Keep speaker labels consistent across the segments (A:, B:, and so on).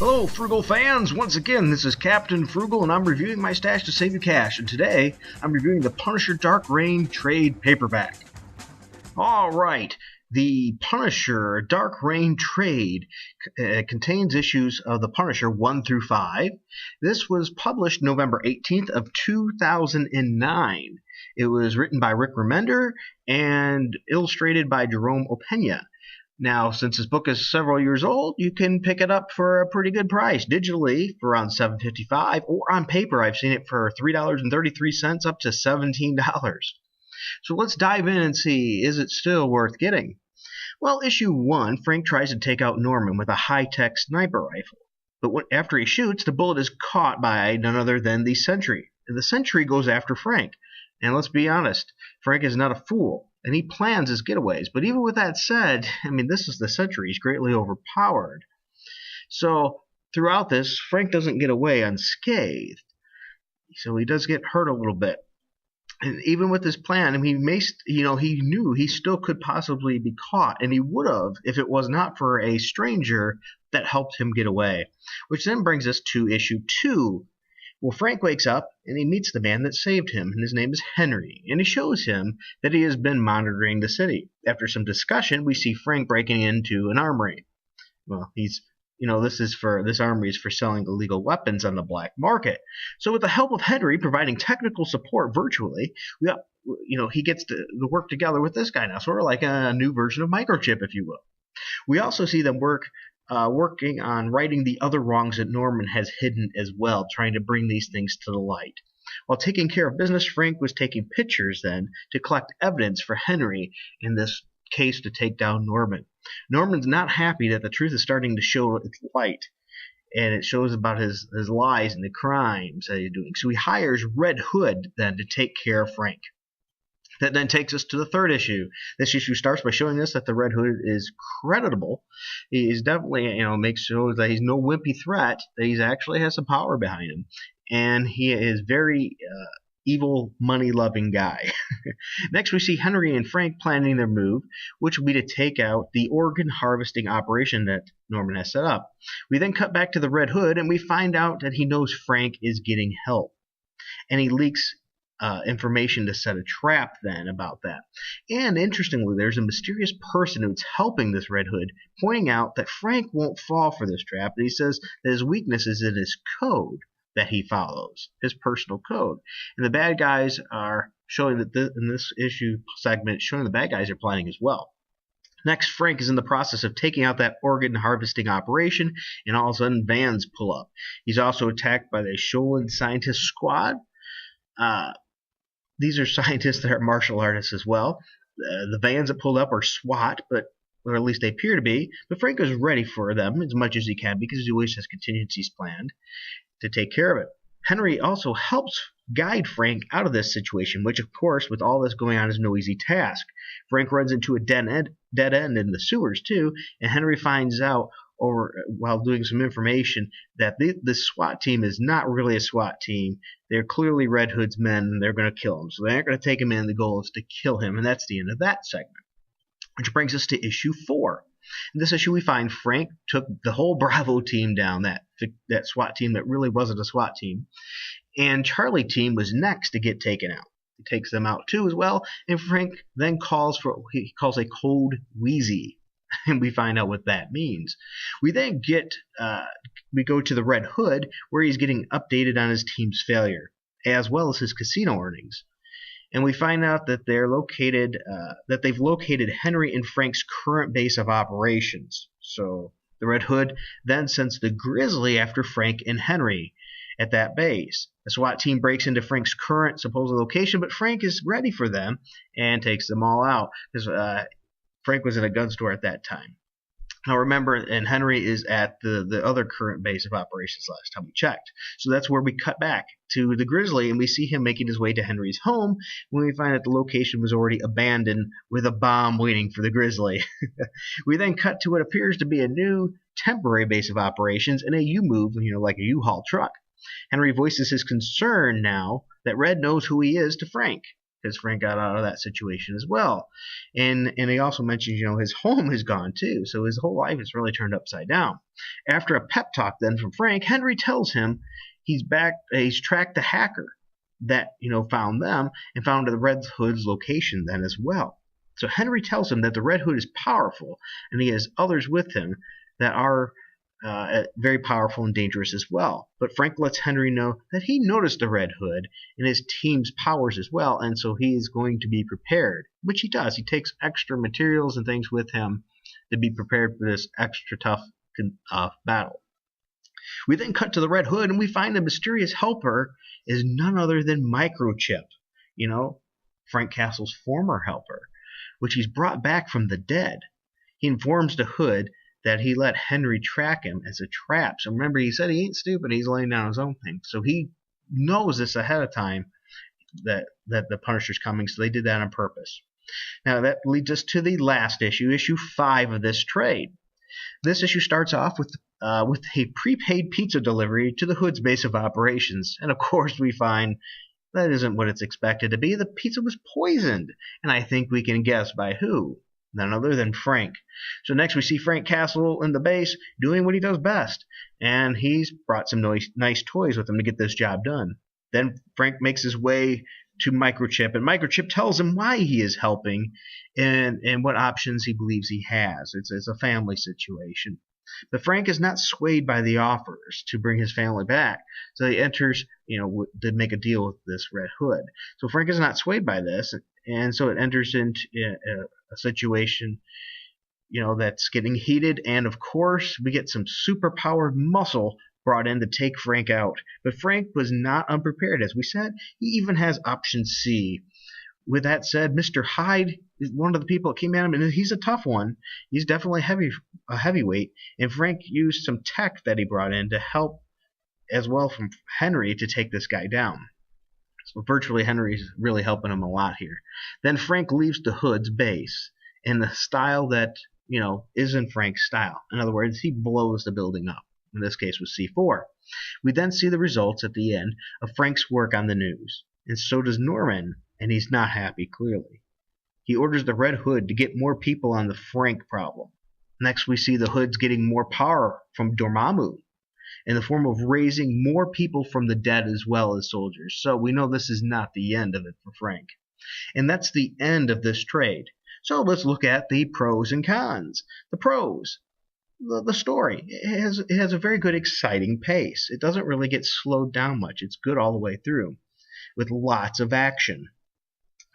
A: Hello, Frugal fans! Once again, this is Captain Frugal, and I'm reviewing my stash to save you cash. And today, I'm reviewing the Punisher Dark Reign trade paperback. Alright, the Punisher Dark Reign trade contains issues of the Punisher 1 through 5. This was published November 18th of 2009. It was written by Rick Remender and illustrated by Jerome Opeña. Now, since this book is several years old, you can pick it up for a pretty good price. Digitally, for around $7.55, or on paper, I've seen it for $3.33 up to $17. So let's dive in and see, is it still worth getting? Well, issue 1, Frank tries to take out Norman with a high-tech sniper rifle. But after he shoots, the bullet is caught by none other than the Sentry. And the Sentry goes after Frank. And let's be honest, Frank is not a fool, and he plans his getaways. But even with that said, this is the Sentry. He's greatly overpowered. So throughout this, Frank doesn't get away unscathed. So he does get hurt a little bit. And even with his plan, he knew he still could possibly be caught, and he would have if it was not for a stranger that helped him get away. Which then brings us to issue 2. Well, Frank wakes up, and he meets the man that saved him, and his name is Henry, and he shows him that he has been monitoring the city. After some discussion, we see Frank breaking into an armory. Well, this armory is for selling illegal weapons on the black market. So with the help of Henry providing technical support virtually, he gets to work together with this guy now, sort of like a new version of Microchip, if you will. We also see them working on righting the other wrongs that Norman has hidden as well, trying to bring these things to the light. While taking care of business, Frank was taking pictures then to collect evidence for Henry in this case to take down Norman. Norman's not happy that the truth is starting to show its light, and it shows about his lies and the crimes that he's doing. So he hires Red Hood then to take care of Frank. That then takes us to the 3rd issue. This issue starts by showing us that the Red Hood is creditable. He is definitely, makes sure that he's no wimpy threat, that he actually has some power behind him. And he is very evil, money-loving guy. Next, we see Henry and Frank planning their move, which will be to take out the organ harvesting operation that Norman has set up. We then cut back to the Red Hood, and we find out that he knows Frank is getting help. And he leaks information to set a trap then about that. And interestingly, there's a mysterious person who's helping this Red Hood, pointing out that Frank won't fall for this trap, and he says that his weakness is in his code that he follows, his personal code. And the bad guys are showing that in this issue segment, showing the bad guys are planning as well. Next, Frank is in the process of taking out that organ harvesting operation, and all of a sudden vans pull up. He's also attacked by the Sholan scientist squad. These are scientists that are martial artists as well. The vans that pulled up are SWAT, or at least they appear to be. But Frank is ready for them as much as he can because he always has contingencies planned to take care of it. Henry also helps guide Frank out of this situation, which, of course, with all this going on, is no easy task. Frank runs into a dead end in the sewers, too, and Henry finds out while doing some information that this SWAT team is not really a SWAT team. They're clearly Red Hood's men, and they're going to kill him. So they aren't going to take him in. The goal is to kill him, and that's the end of that segment. Which brings us to issue 4. In this issue, we find Frank took the whole Bravo team down, that SWAT team that really wasn't a SWAT team, and Charlie team was next to get taken out. He takes them out too as well, and Frank then calls a code Wheezy. And we find out what that means. We then we go to the Red Hood, where he's getting updated on his team's failure, as well as his casino earnings. And we find out that they've located Henry and Frank's current base of operations. So the Red Hood then sends the Grizzly after Frank and Henry at that base. The SWAT team breaks into Frank's current supposed location, but Frank is ready for them and takes them all out because Frank was in a gun store at that time. Now remember, and Henry is at the other current base of operations last time we checked. So that's where we cut back to the Grizzly, and we see him making his way to Henry's home when we find that the location was already abandoned with a bomb waiting for the Grizzly. We then cut to what appears to be a new temporary base of operations in a U-move, like a U-Haul truck. Henry voices his concern now that Red knows who he is to Frank. because Frank got out of that situation as well. And he also mentions, his home is gone too, so his whole life is really turned upside down. After a pep talk then from Frank, Henry tells him he's tracked the hacker that, found them and found the Red Hood's location then as well. So Henry tells him that the Red Hood is powerful and he has others with him that are very powerful and dangerous as well. But Frank lets Henry know that he noticed the Red Hood and his team's powers as well, and so he is going to be prepared, which he does. He takes extra materials and things with him to be prepared for this extra tough battle. We then cut to the Red Hood, and we find the mysterious helper is none other than Microchip, Frank Castle's former helper, which he's brought back from the dead. He informs the Hood that he let Henry track him as a trap. So remember, he said he ain't stupid. He's laying down his own thing. So he knows this ahead of time that the Punisher's coming. So they did that on purpose. Now that leads us to the last issue, issue 5 of this trade. This issue starts off with a prepaid pizza delivery to the Hood's base of operations. And of course we find that isn't what it's expected to be. The pizza was poisoned. And I think we can guess by who. None other than Frank. So next we see Frank Castle in the base doing what he does best. And he's brought some nice toys with him to get this job done. Then Frank makes his way to Microchip, and Microchip tells him why he is helping and what options he believes he has. It's a family situation. But Frank is not swayed by the offers to bring his family back. So he enters, to make a deal with this Red Hood. So Frank is not swayed by this, and so it enters into a situation, that's getting heated. And of course, we get some super-powered muscle brought in to take Frank out. But Frank was not unprepared. As we said, he even has option C. With that said, Mr. Hyde is one of the people that came at him, and he's a tough one. He's definitely a heavyweight. And Frank used some tech that he brought in to help as well from Henry to take this guy down. So virtually Henry's really helping him a lot here. Then Frank leaves the Hood's base in the style that, isn't Frank's style. In other words, he blows the building up. In this case was C4. We then see the results at the end of Frank's work on the news. And so does Norman, and he's not happy, clearly. He orders the Red Hood to get more people on the Frank problem. Next we see the Hoods getting more power from Dormammu in the form of raising more people from the dead as well as soldiers. So we know this is not the end of it for Frank. And that's the end of this trade. So let's look at the pros and cons. The pros. The story. It has a very good, exciting pace. It doesn't really get slowed down much. It's good all the way through, with lots of action.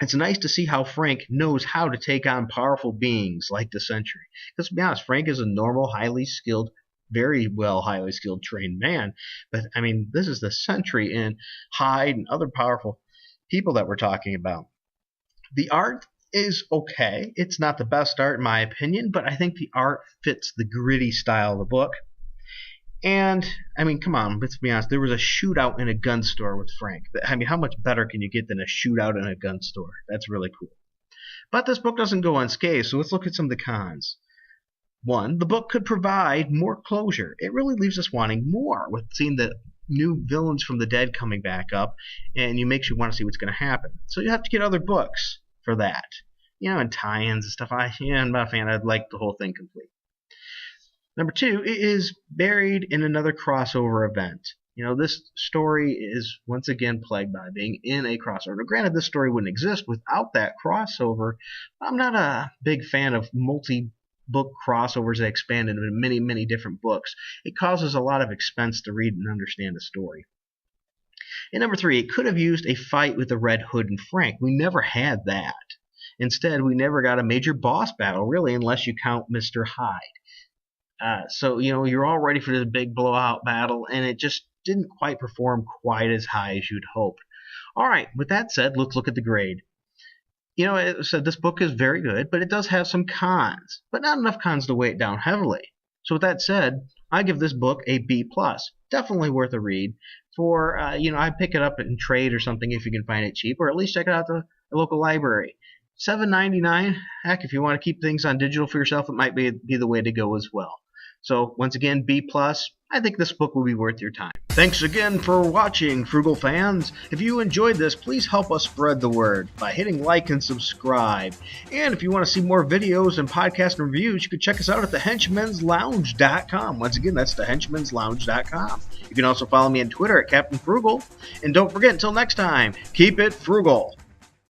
A: It's nice to see how Frank knows how to take on powerful beings like the Sentry. Because to be honest, Frank is a normal, highly skilled, highly skilled, trained man. But, this is the Sentry and Hyde and other powerful people that we're talking about. The art is okay. It's not the best art in my opinion, but I think the art fits the gritty style of the book. And, come on, let's be honest, there was a shootout in a gun store with Frank. How much better can you get than a shootout in a gun store? That's really cool. But this book doesn't go unscathed, so let's look at some of the cons. 1, the book could provide more closure. It really leaves us wanting more, with seeing the new villains from the dead coming back up, and it makes you want to see what's going to happen. So you have to get other books for that. And tie-ins and stuff. I'm not a fan. I'd like the whole thing complete. Number 2, it is buried in another crossover event. This story is once again plagued by being in a crossover. Now, granted, this story wouldn't exist without that crossover. I'm not a big fan of multi-book crossovers that expand into many, many different books. It causes a lot of expense to read and understand a story. And number 3, it could have used a fight with the Red Hood and Frank. We never had that. Instead, we never got a major boss battle, really, unless you count Mr. Hyde. So, you're all ready for this big blowout battle, and it just didn't quite perform quite as high as you'd hoped. All right, with that said, let's look at the grade. This book is very good, but it does have some cons, but not enough cons to weigh it down heavily. So with that said, I give this book a B+. Definitely worth a read. I'd pick it up in trade or something if you can find it cheap, or at least check it out at the local library. $7.99. Heck, if you want to keep things on digital for yourself, it might be the way to go as well. So once again, B+, I think this book will be worth your time. Thanks again for watching, Frugal fans. If you enjoyed this, please help us spread the word by hitting like and subscribe. And if you want to see more videos and podcast reviews, you can check us out at thehenchmanslounge.com. Once again, that's thehenchmanslounge.com. You can also follow me on Twitter at Captain Frugal. And don't forget, until next time, keep it frugal.